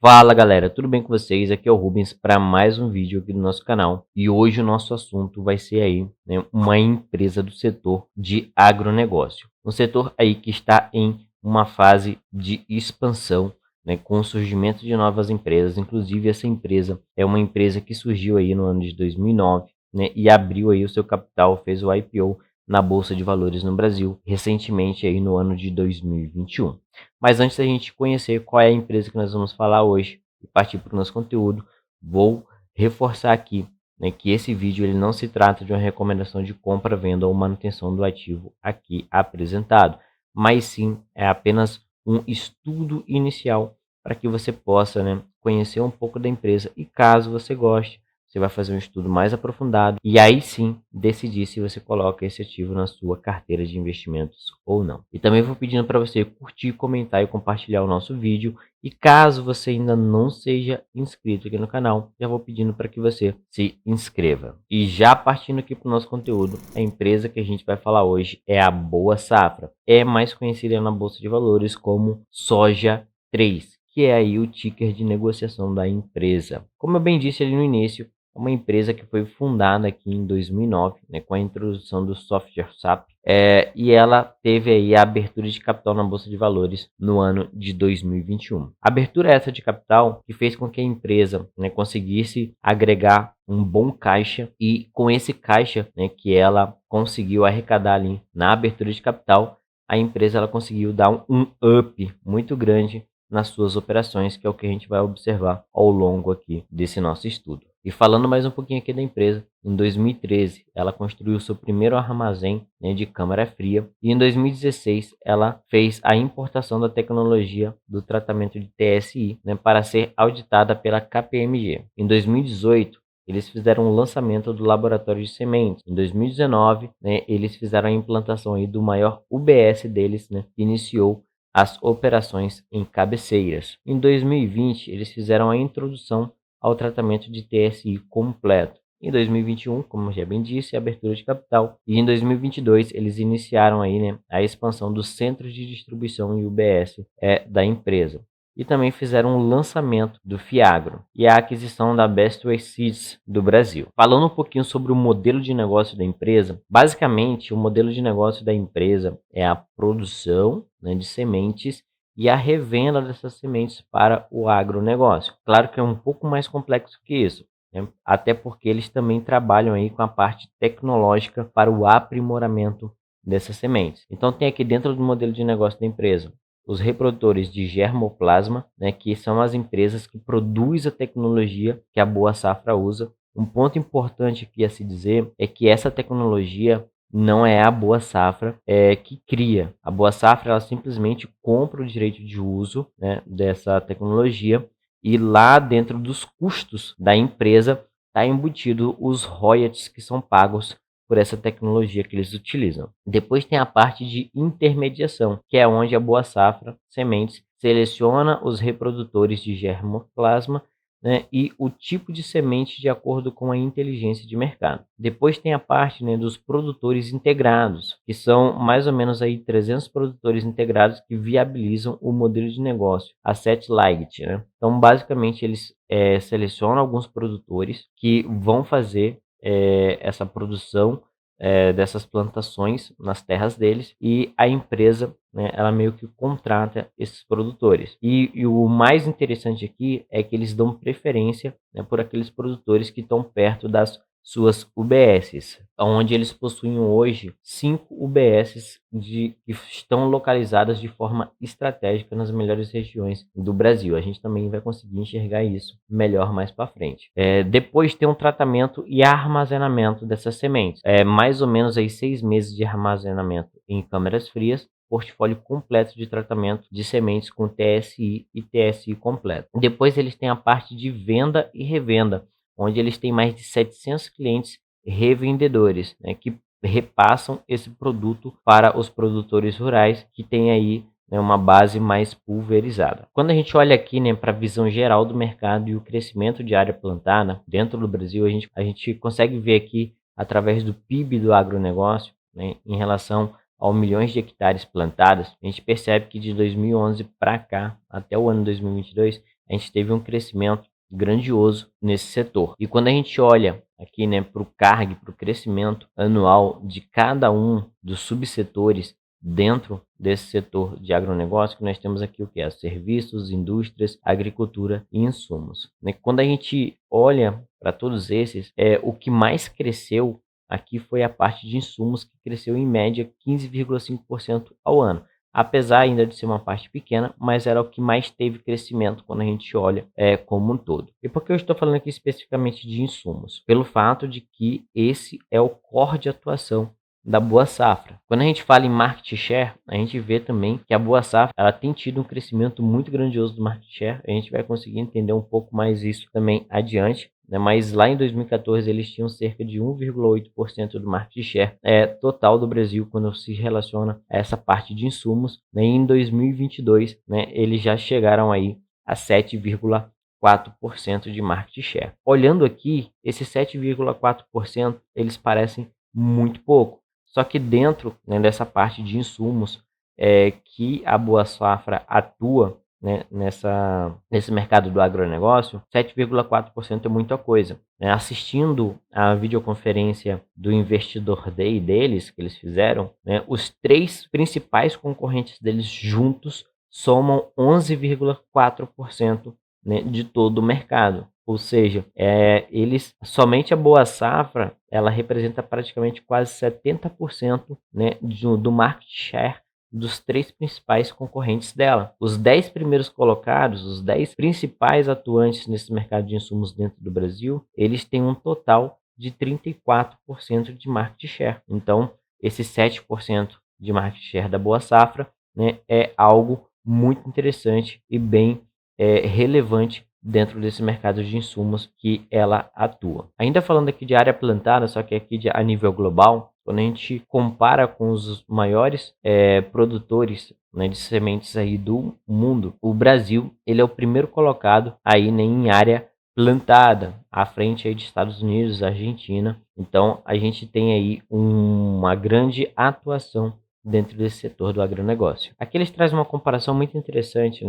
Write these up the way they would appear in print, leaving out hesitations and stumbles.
Fala galera, tudo bem com vocês? Aqui é o Rubens para mais um vídeo aqui do nosso canal. E hoje o nosso assunto vai ser aí, né, uma empresa do setor de agronegócio. Um setor aí que está em uma fase de expansão, né, com o surgimento de novas empresas. Inclusive essa empresa é uma empresa que surgiu aí no ano de 2009, né, e abriu aí o seu capital, fez o IPO na Bolsa de Valores no Brasil, recentemente aí no ano de 2021. Mas antes da gente conhecer qual é a empresa que nós vamos falar hoje e partir para o nosso conteúdo, vou reforçar aqui, né, que esse vídeo ele não se trata de uma recomendação de compra, venda ou manutenção do ativo aqui apresentado, mas sim é apenas um estudo inicial para que você possa, né, conhecer um pouco da empresa e caso você goste, você vai fazer um estudo mais aprofundado e aí sim decidir se você coloca esse ativo na sua carteira de investimentos ou não. E também vou pedindo para você curtir, comentar e compartilhar o nosso vídeo. E caso você ainda não seja inscrito aqui no canal, já vou pedindo para que você se inscreva. E já partindo aqui para o nosso conteúdo, a empresa que a gente vai falar hoje é a Boa Safra. É mais conhecida na Bolsa de Valores como Soja 3, que é aí o ticker de negociação da empresa. Como eu bem disse ali no início, é uma empresa que foi fundada aqui em 2009, né, com a introdução do software SAP, e ela teve aí a abertura de capital na Bolsa de Valores no ano de 2021. A abertura essa de capital que fez com que a empresa, né, conseguisse agregar um bom caixa e com esse caixa, né, que ela conseguiu arrecadar ali na abertura de capital, a empresa ela conseguiu dar um up muito grande nas suas operações, que é o que a gente vai observar ao longo aqui desse nosso estudo. E falando mais um pouquinho aqui da empresa, em 2013 ela construiu seu primeiro armazém, né, de câmara fria e em 2016 ela fez a importação da tecnologia do tratamento de TSI, né, para ser auditada pela KPMG. Em 2018 eles fizeram o lançamento do laboratório de sementes. Em 2019, né, eles fizeram a implantação aí do maior UBS deles, né, que iniciou as operações em cabeceiras. Em 2020, eles fizeram a introdução ao tratamento de TSI completo. Em 2021, como já bem disse, a abertura de capital. E em 2022, eles iniciaram aí, né, a expansão dos centros de distribuição e UBS da empresa. E também fizeram o lançamento do Fiagro e a aquisição da Bestway Seeds do Brasil. Falando um pouquinho sobre o modelo de negócio da empresa, basicamente o modelo de negócio da empresa é a produção, né, de sementes e a revenda dessas sementes para o agronegócio. Claro que é um pouco mais complexo que isso, né? Até porque eles também trabalham aí com a parte tecnológica para o aprimoramento dessas sementes. Então tem aqui dentro do modelo de negócio da empresa os reprodutores de germoplasma, né, que são as empresas que produzem a tecnologia que a Boa Safra usa. Um ponto importante aqui a se dizer é que essa tecnologia não é a Boa Safra que cria. A Boa Safra ela simplesmente compra o direito de uso, né, dessa tecnologia e lá dentro dos custos da empresa está embutido os royalties que são pagos por essa tecnologia que eles utilizam. Depois tem a parte de intermediação, que é onde a Boa Safra Sementes seleciona os reprodutores de germoplasma, né, e o tipo de semente de acordo com a inteligência de mercado. Depois tem a parte, né, dos produtores integrados, que são mais ou menos aí 300 produtores integrados que viabilizam o modelo de negócio, a Setlight, né? Então, basicamente, eles selecionam alguns produtores que vão fazer essa produção dessas plantações nas terras deles e a empresa, né, ela meio que contrata esses produtores. E o mais interessante aqui é que eles dão preferência, né, por aqueles produtores que estão perto das suas UBSs, onde eles possuem hoje 5 UBSs que estão localizadas de forma estratégica nas melhores regiões do Brasil. A gente também vai conseguir enxergar isso melhor mais para frente. Depois tem um tratamento e armazenamento dessas sementes. Mais ou menos aí 6 meses de armazenamento em câmeras frias, portfólio completo de tratamento de sementes com TSI e TSI completo. Depois eles têm a parte de venda e revenda, onde eles têm mais de 700 clientes revendedores, né, que repassam esse produto para os produtores rurais que têm aí, né, uma base mais pulverizada. Quando a gente olha aqui, né, para a visão geral do mercado e o crescimento de área plantada dentro do Brasil, a gente consegue ver aqui através do PIB do agronegócio, né, em relação ao milhões de hectares plantados, a gente percebe que de 2011 para cá, até o ano 2022, a gente teve um crescimento grandioso nesse setor. E quando a gente olha aqui, né, para o CARG, para o crescimento anual de cada um dos subsetores dentro desse setor de agronegócio, que nós temos aqui o que é serviços, indústrias, agricultura e insumos. Né? Quando a gente olha para todos esses, o que mais cresceu aqui foi a parte de insumos, que cresceu em média 15,5% ao ano. Apesar ainda de ser uma parte pequena, mas era o que mais teve crescimento quando a gente olha como um todo. E por que eu estou falando aqui especificamente de insumos? Pelo fato de que esse é o core de atuação da Boa Safra. Quando a gente fala em market share, a gente vê também que a Boa Safra ela tem tido um crescimento muito grandioso do market share. A gente vai conseguir entender um pouco mais isso também adiante. Mas lá em 2014 eles tinham cerca de 1,8% do market share total do Brasil quando se relaciona a essa parte de insumos. E em 2022 eles já chegaram aí a 7,4% de market share. Olhando aqui, esses 7,4% eles parecem muito pouco. Só que dentro dessa parte de insumos que a Boa Safra atua, nesse mercado do agronegócio, 7,4% é muita coisa. Assistindo a videoconferência do Investidor Day deles, que eles fizeram, os 3 principais concorrentes deles juntos somam 11,4% de todo o mercado. Ou seja, somente a Boa Safra, ela representa praticamente quase 70% do market share dos 3 principais concorrentes dela. Os 10 primeiros colocados, os 10 principais atuantes nesse mercado de insumos dentro do Brasil, eles têm um total de 34% de market share. Então, esse 7% de market share da Boa Safra é algo muito interessante e bem relevante dentro desse mercado de insumos que ela atua. Ainda falando aqui de área plantada, só que aqui a nível global, quando a gente compara com os maiores produtores de sementes aí do mundo, o Brasil ele é o primeiro colocado aí em área plantada, à frente aí de Estados Unidos, Argentina. Então a gente tem aí uma grande atuação dentro desse setor do agronegócio. Aqui eles trazem uma comparação muito interessante,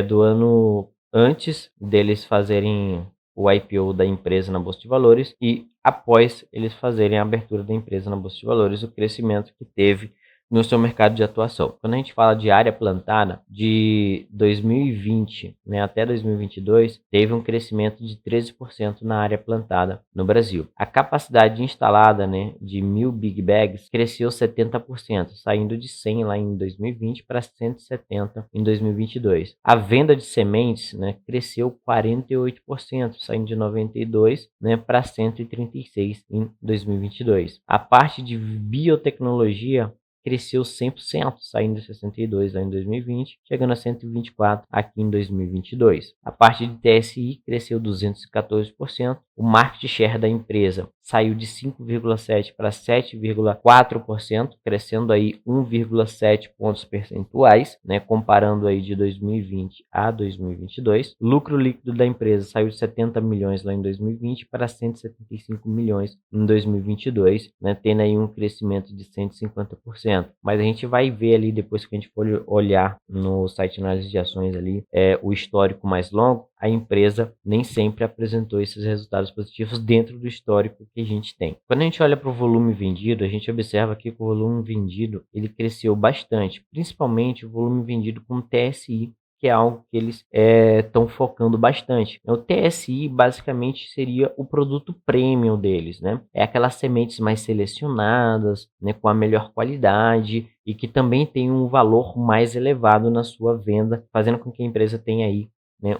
do ano antes deles fazerem o IPO da empresa na Bolsa de Valores e após eles fazerem a abertura da empresa na Bolsa de Valores, o crescimento que teve no seu mercado de atuação. Quando a gente fala de área plantada, de 2020 até 2022, teve um crescimento de 13% na área plantada no Brasil. A capacidade instalada de 1.000 Big Bags cresceu 70%, saindo de 100 lá em 2020 para 170 em 2022. A venda de sementes cresceu 48%, saindo de 92 para 136 em 2022. A parte de biotecnologia cresceu 100%, saindo de 62 lá em 2020, chegando a 124 aqui em 2022. A parte de TSI cresceu 214%. O market share da empresa saiu de 5,7% para 7,4%, crescendo aí 1,7 pontos percentuais, comparando aí de 2020 a 2022. O lucro líquido da empresa saiu de 70 milhões lá em 2020 para 175 milhões em 2022, tendo aí um crescimento de 150%. Mas a gente vai ver ali, depois que a gente for olhar no site de análise de ações ali, o histórico mais longo, a empresa nem sempre apresentou esses resultados positivos dentro do histórico que a gente tem. Quando a gente olha para o volume vendido, a gente observa aqui que o volume vendido ele cresceu bastante, principalmente o volume vendido com TSI, que é algo que eles estão focando bastante. O TSI basicamente seria o produto premium deles, É aquelas sementes mais selecionadas, com a melhor qualidade e que também tem um valor mais elevado na sua venda, fazendo com que a empresa tenha aí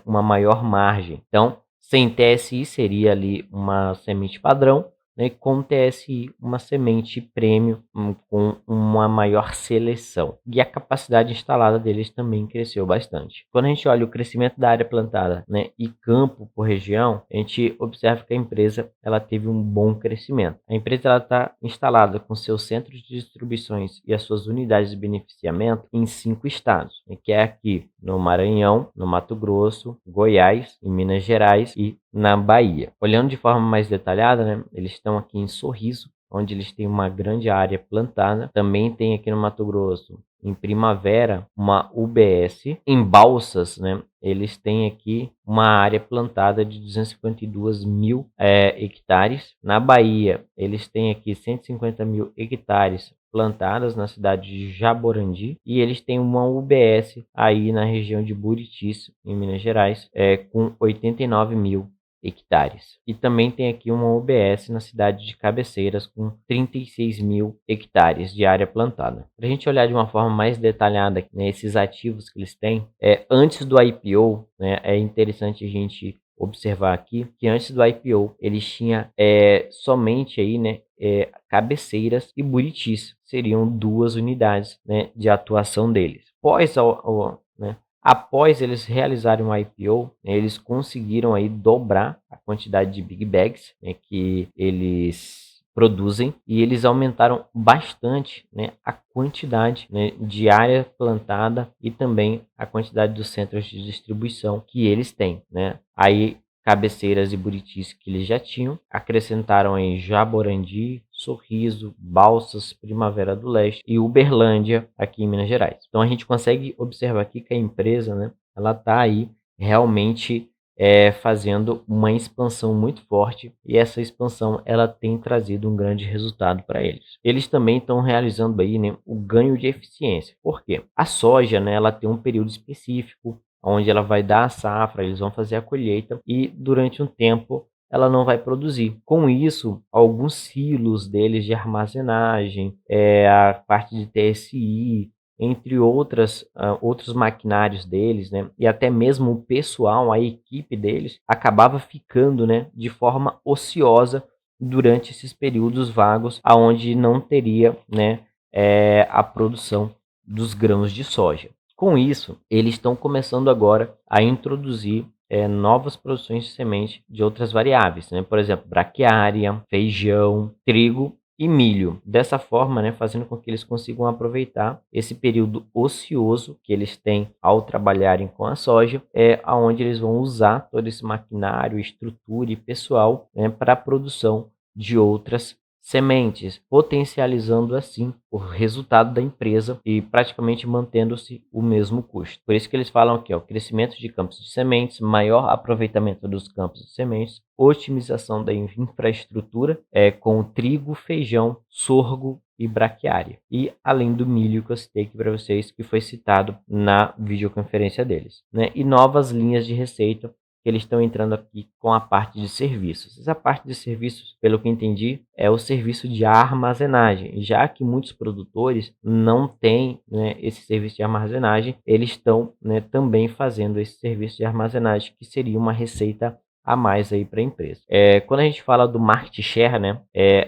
uma maior margem. Então, sem TSI seria ali uma semente padrão, com TSI uma semente premium com uma maior seleção. E a capacidade instalada deles também cresceu bastante. Quando a gente olha o crescimento da área plantada e campo por região, a gente observa que a empresa ela teve um bom crescimento. A empresa está instalada com seus centros de distribuições e as suas unidades de beneficiamento em 5 estados, que é aqui no Maranhão, no Mato Grosso, Goiás, em Minas Gerais e na Bahia. Olhando de forma mais detalhada, eles estão aqui em Sorriso, onde eles têm uma grande área plantada. Também tem aqui no Mato Grosso em primavera, uma UBS. Em Balsas, né, eles têm aqui uma área plantada de 252 mil hectares. Na Bahia, eles têm aqui 150 mil hectares plantadas na cidade de Jaborandi, e eles têm uma UBS aí na região de Buritis, em Minas Gerais, com 89 mil hectares. E também tem aqui uma UBS na cidade de Cabeceiras com 36 mil hectares de área plantada. Para a gente olhar de uma forma mais detalhada, né, esses ativos que eles têm, antes do IPO, né, é interessante a gente observar aqui que antes do IPO eles tinham somente aí, né, Cabeceiras e Buritis, seriam duas unidades, né, de atuação deles. Após eles realizarem um IPO, né, eles conseguiram aí dobrar a quantidade de Big Bags, né, que eles produzem, e eles aumentaram bastante, né, a quantidade, né, de área plantada e também a quantidade dos centros de distribuição que eles têm, né? Aí Cabeceiras e Buritis que eles já tinham, acrescentaram em Jaborandi, Sorriso, Balsas, Primavera do Leste e Uberlândia aqui em Minas Gerais. Então a gente consegue observar aqui que a empresa, né, ela está aí realmente fazendo uma expansão muito forte, e essa expansão ela tem trazido um grande resultado para eles. Eles também estão realizando aí, né, o ganho de eficiência. Por quê? A soja, né, ela tem um período específico onde ela vai dar a safra, eles vão fazer a colheita e durante um tempo ela não vai produzir. Com isso, alguns silos deles de armazenagem, a parte de TSI, entre outros maquinários deles, né, e até mesmo o pessoal, a equipe deles, acabava ficando, né, de forma ociosa durante esses períodos vagos, aonde não teria, né, a produção dos grãos de soja. Com isso, eles estão começando agora a introduzir novas produções de semente de outras variáveis, né? Por exemplo, braquiária, feijão, trigo e milho. Dessa forma, né, fazendo com que eles consigam aproveitar esse período ocioso que eles têm ao trabalharem com a soja, aonde eles vão usar todo esse maquinário, estrutura e pessoal, né, para a produção de outras sementes, potencializando assim o resultado da empresa e praticamente mantendo-se o mesmo custo. Por isso que eles falam aqui, ó, crescimento de campos de sementes, maior aproveitamento dos campos de sementes, otimização da infraestrutura com trigo, feijão, sorgo e braquiária. E além do milho que eu citei aqui para vocês, que foi citado na videoconferência deles, né? E novas linhas de receita que eles estão entrando aqui com a parte de serviços. Essa parte de serviços, pelo que entendi, é o serviço de armazenagem, já que muitos produtores não têm, né, esse serviço de armazenagem, eles estão, né, também fazendo esse serviço de armazenagem, que seria uma receita a mais aí para a empresa. Quando a gente fala do market share, né,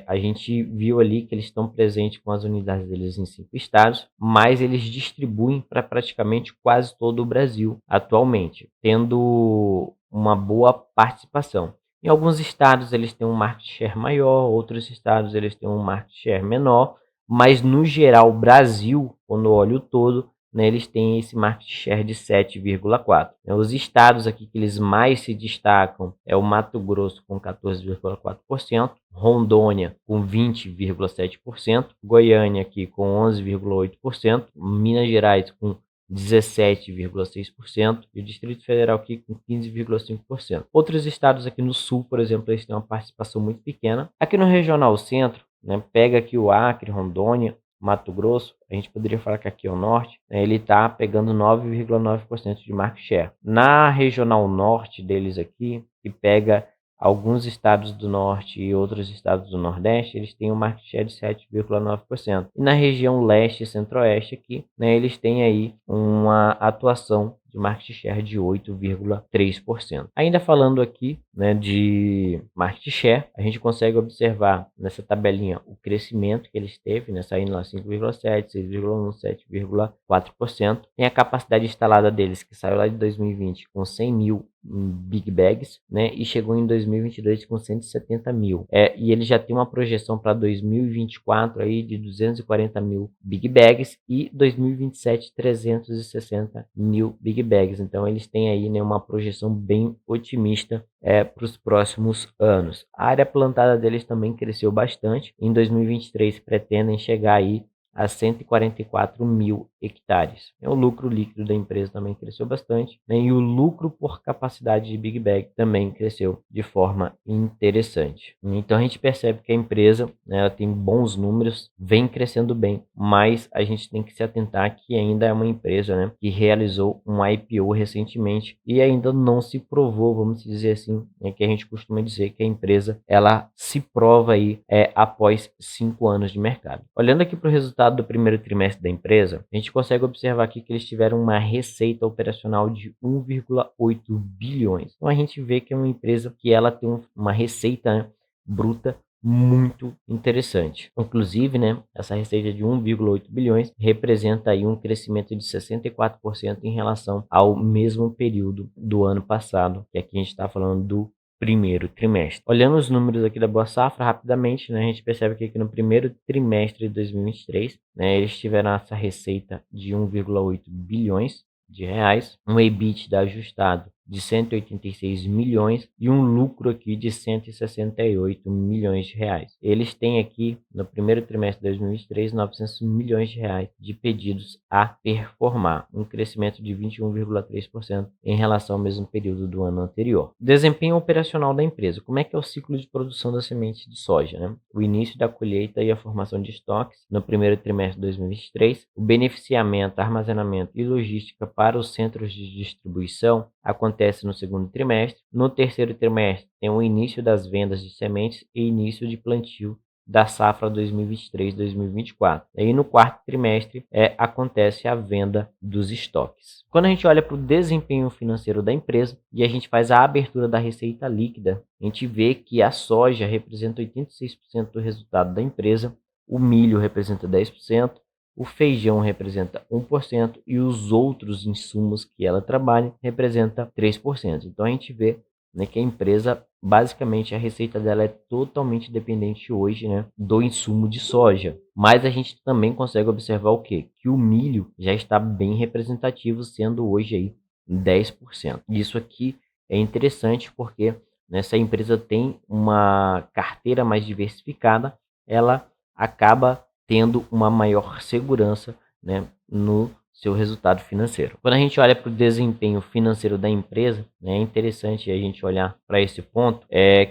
a gente viu ali que eles estão presentes com as unidades deles em 5 estados, mas eles distribuem para praticamente quase todo o Brasil atualmente, tendo uma boa participação. Em alguns estados eles têm um market share maior, outros estados eles têm um market share menor, mas no geral, o Brasil, quando eu olho todo, né, eles têm esse market share de 7,4%. Os estados aqui que eles mais se destacam é o Mato Grosso com 14,4%, Rondônia com 20,7%, Goiânia aqui com 11,8%, Minas Gerais com 17,6% e o Distrito Federal aqui com 15,5%. Outros estados aqui no sul, por exemplo, eles têm uma participação muito pequena. Aqui no Regional Centro, né, pega aqui o Acre, Rondônia, Mato Grosso, a gente poderia falar que aqui é o norte, né, ele está pegando 9,9% de market share. Na Regional Norte deles aqui, que pega alguns estados do norte e outros estados do nordeste, eles têm um market share de 7,9%. E na região leste e centro-oeste aqui, né, eles têm aí uma atuação de market share de 8,3%. Ainda falando aqui, né, de market share, a gente consegue observar nessa tabelinha o crescimento que eles teve, né, saindo lá 5,7%, 6,1%, 7,4%. Tem a capacidade instalada deles, que saiu lá de 2020 com 100 mil Big Bags, né, e chegou em 2022 com 170 mil. E ele já tem uma projeção para 2024 aí de 240 mil Big Bags e 2027 360 mil Big Bags. Então eles têm aí, né, uma projeção bem otimista para os próximos anos. A área plantada deles também cresceu bastante. Em 2023 pretendem chegar aí a 144 mil hectares. O lucro líquido da empresa também cresceu bastante, né? E o lucro por capacidade de Big Bag também cresceu de forma interessante. Então a gente percebe que a empresa, né, ela tem bons números, vem crescendo bem, mas a gente tem que se atentar que ainda é uma empresa, né, que realizou um IPO recentemente e ainda não se provou, vamos dizer assim, né, que a gente costuma dizer que a empresa ela se prova aí após 5 anos de mercado. Olhando aqui para o resultado do primeiro trimestre da empresa, a gente consegue observar aqui que eles tiveram uma receita operacional de 1,8 bilhões. Então a gente vê que é uma empresa que ela tem uma receita, né, bruta muito interessante. Inclusive, né, essa receita de 1,8 bilhões representa aí um crescimento de 64% em relação ao mesmo período do ano passado, que aqui a gente está falando do primeiro trimestre. Olhando os números aqui da Boa Safra rapidamente, né, a gente percebe que aqui no primeiro trimestre de 2023, né, eles tiveram essa receita de 1,8 bilhões de reais, um EBITDA ajustado de 186 milhões e um lucro aqui de 168 milhões de reais. Eles têm aqui no primeiro trimestre de 2023 900 milhões de reais de pedidos a performar, um crescimento de 21,3% em relação ao mesmo período do ano anterior. Desempenho operacional da empresa. Como é que é o ciclo de produção da semente de soja, né? O início da colheita e a formação de estoques no primeiro trimestre de 2023, o beneficiamento, armazenamento e logística para os centros de distribuição acontece no segundo trimestre. No terceiro trimestre, tem o início das vendas de sementes e início de plantio da safra 2023-2024. E no quarto trimestre acontece a venda dos estoques. Quando a gente olha para o desempenho financeiro da empresa e a gente faz a abertura da receita líquida, a gente vê que a soja representa 86% do resultado da empresa, o milho representa 10%, o feijão representa 1% e os outros insumos que ela trabalha representa 3%. Então a gente vê, né, que a empresa, basicamente, a receita dela é totalmente dependente hoje, né, do insumo de soja. Mas a gente também consegue observar o quê? Que o milho já está bem representativo, sendo hoje aí 10%. Isso aqui é interessante porque nessa empresa tem uma carteira mais diversificada, ela acaba tendo uma maior segurança, né, no seu resultado financeiro. Quando a gente olha para o desempenho financeiro da empresa, né, é interessante a gente olhar para esse ponto,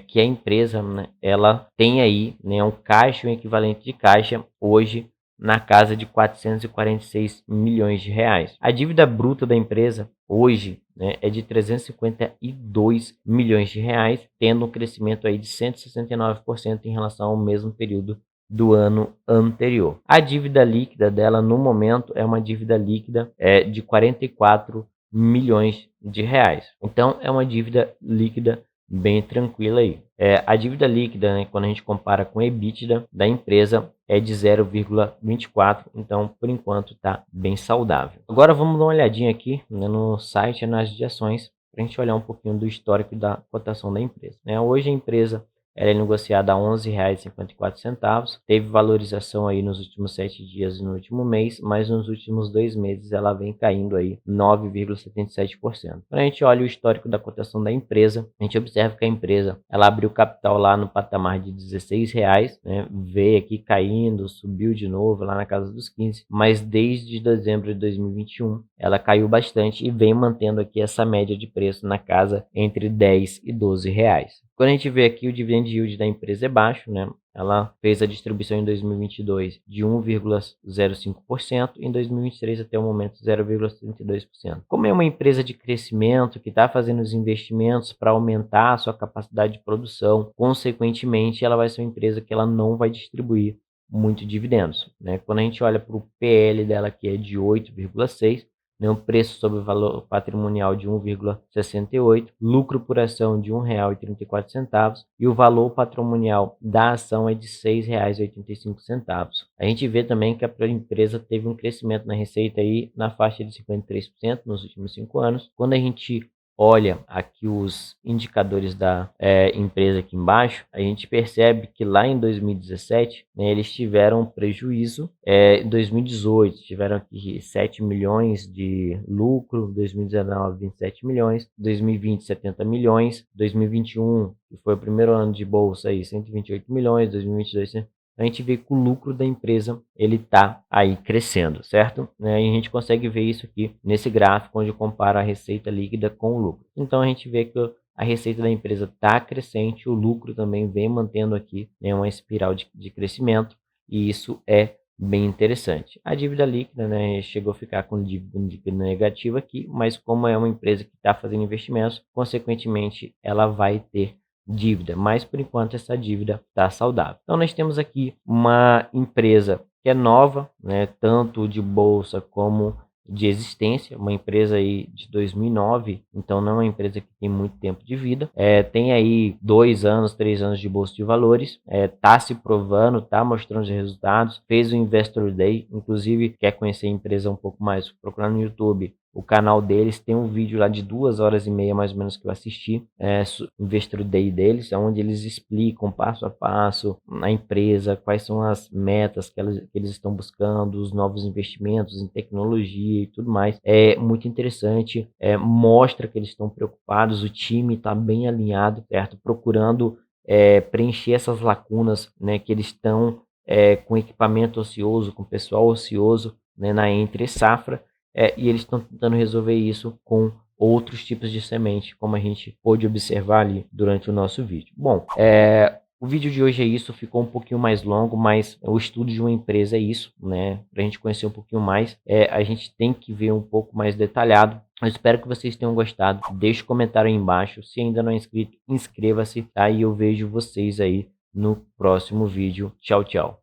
que a empresa, né, ela tem aí, né, um caixa, um equivalente de caixa hoje na casa de 446 milhões de reais. A dívida bruta da empresa hoje, né, é de 352 milhões de reais, tendo um crescimento aí de 169% em relação ao mesmo período do ano anterior. A dívida líquida dela no momento é uma dívida líquida de 44 milhões de reais. Então é uma dívida líquida bem tranquila aí. A dívida líquida, né, quando a gente compara com a EBITDA da empresa, é de 0,24, então por enquanto está bem saudável. Agora vamos dar uma olhadinha aqui, né, no site, nas de ações, para a gente olhar um pouquinho do histórico da cotação da empresa. Hoje a empresa ela é negociada a R$ 11,54. Teve valorização aí nos últimos 7 dias e no último mês, mas nos últimos 2 meses ela vem caindo aí 9,77%. Quando a gente olha o histórico da cotação da empresa, a gente observa que a empresa ela abriu capital lá no patamar de R$ 16, né? Veio aqui caindo, subiu de novo lá na casa dos 15, mas desde dezembro de 2021 ela caiu bastante e vem mantendo aqui essa média de preço na casa entre 10 e 12 reais. Quando a gente vê aqui, o dividend yield da empresa é baixo, né? Ela fez a distribuição em 2022 de 1,05%, em 2023 até o momento 0,32%. Como é uma empresa de crescimento que está fazendo os investimentos para aumentar a sua capacidade de produção, consequentemente ela vai ser uma empresa que ela não vai distribuir muito dividendos, né? Quando a gente olha para o PL dela, que é de 8,6, um preço sobre o valor patrimonial de 1,68, lucro por ação de R$ 1,34 e o valor patrimonial da ação é de R$ 6,85. A gente vê também que a empresa teve um crescimento na receita aí na faixa de 53% nos últimos 5 anos. Quando a gente olha aqui os indicadores da empresa aqui embaixo, a gente percebe que lá em 2017, né, eles tiveram prejuízo. Em 2018 tiveram aqui 7 milhões de lucro, 2019 27 milhões, 2020 70 milhões, 2021, que foi o primeiro ano de bolsa aí, 128 milhões, 2022 a gente vê que o lucro da empresa ele está aí crescendo, certo? E a gente consegue ver isso aqui nesse gráfico onde compara a receita líquida com o lucro. Então a gente vê que a receita da empresa está crescente, o lucro também vem mantendo aqui, né, uma espiral de crescimento, e isso é bem interessante. A dívida líquida, né, chegou a ficar com dívida negativa aqui, mas como é uma empresa que está fazendo investimentos, consequentemente ela vai ter dívida, mas por enquanto essa dívida está saudável. Então nós temos aqui uma empresa que é nova, né, tanto de bolsa como de existência, uma empresa aí de 2009, então não é uma empresa que tem muito tempo de vida, tem aí 2 anos, 3 anos de bolsa de valores, tá se provando, tá mostrando os resultados, fez o Investor Day, inclusive quer conhecer a empresa um pouco mais, procurar no YouTube. O canal deles tem um vídeo lá de 2 horas e meia mais ou menos que eu assisti, Investor Day deles, onde eles explicam passo a passo a empresa, quais são as metas que eles estão buscando, os novos investimentos em tecnologia e tudo mais. É muito interessante, mostra que eles estão preocupados, o time está bem alinhado, certo? Procurando preencher essas lacunas, né, que eles estão com equipamento ocioso, com pessoal ocioso, né, na entre safra. E eles estão tentando resolver isso com outros tipos de semente, como a gente pôde observar ali durante o nosso vídeo. Bom, o vídeo de hoje é isso, ficou um pouquinho mais longo, mas o estudo de uma empresa é isso, né? Para a gente conhecer um pouquinho mais, a gente tem que ver um pouco mais detalhado. Eu espero que vocês tenham gostado. Deixe um comentário aí embaixo. Se ainda não é inscrito, inscreva-se. Aí eu vejo vocês aí no próximo vídeo. Tchau, tchau.